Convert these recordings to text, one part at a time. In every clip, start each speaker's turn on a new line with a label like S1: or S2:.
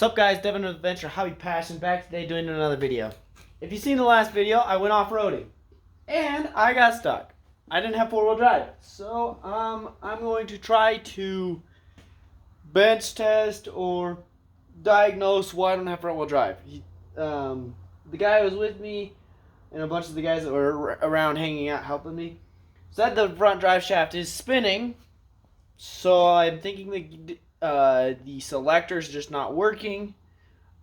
S1: What's up, guys? Devin with Adventure Hobby Passion back today doing another video. If you've seen the last video, I went off-roading and I got stuck. I didn't have four-wheel drive, so I'm going to try to bench test or diagnose why I don't have front-wheel drive. The guy who was with me and a bunch of the guys that were around hanging out helping me said the front drive shaft is spinning, so I'm thinking the selector's just not working.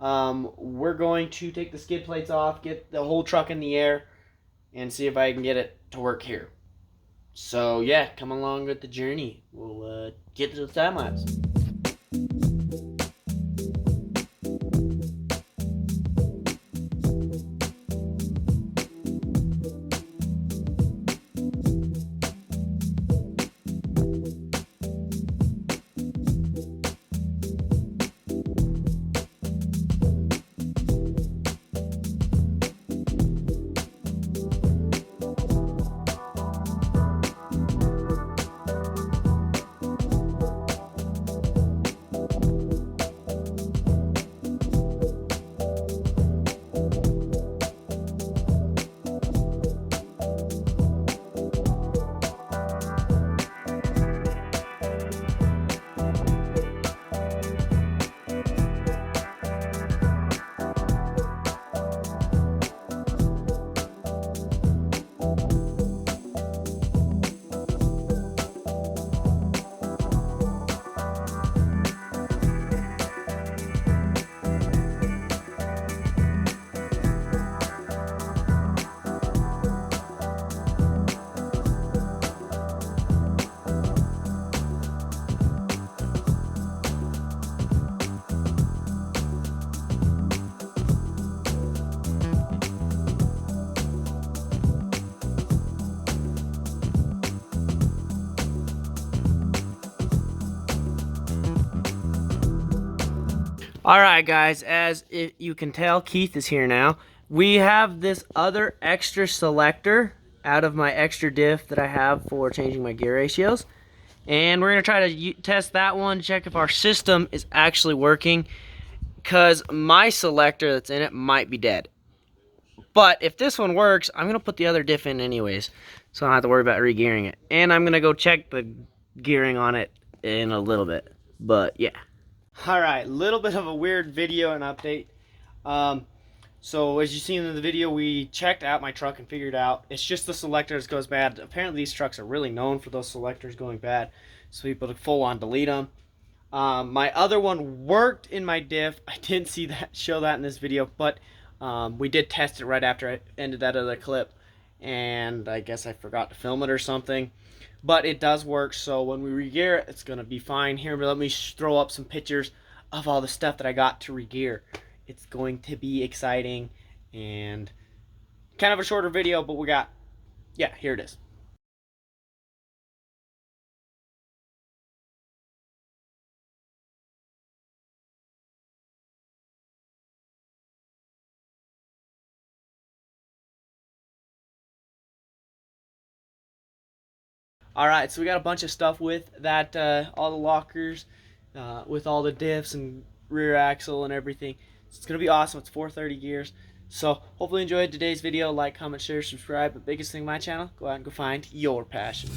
S1: We're going to take the skid plates off, get the whole truck in the air, and see if I can get it to work here. So yeah, come along with the journey. We'll get to the time lapse. Alright guys, as you can tell, Keith is here now. We have this other extra selector out of my extra diff that I have for changing my gear ratios. And we're going to try to test that one, check if our system is actually working. Because my selector that's in it might be dead. But if this one works, I'm going to put the other diff in anyways. So I don't have to worry about re-gearing it. And I'm going to go check the gearing on it in a little bit. But yeah. Alright, little bit of a weird video and update. So as you seen in the video, we checked out my truck and figured out it's just the selector that goes bad. Apparently these trucks are really known for those selectors going bad, so people full on delete them. My other one worked in my diff. I didn't show that in this video, but we did test it right after I ended that other clip, and I guess I forgot to film it or something. But it does work, so when we re-gear it, it's going to be fine. Here, let me throw up some pictures of all the stuff that I got to re-gear. It's going to be exciting and kind of a shorter video, but we got, yeah, here it is. Alright, so we got a bunch of stuff with that, all the lockers, with all the diffs and rear axle and everything. So it's going to be awesome. It's 430 gears. So hopefully you enjoyed today's video. Like, comment, share, subscribe. But biggest thing on my channel, go out and go find your passion.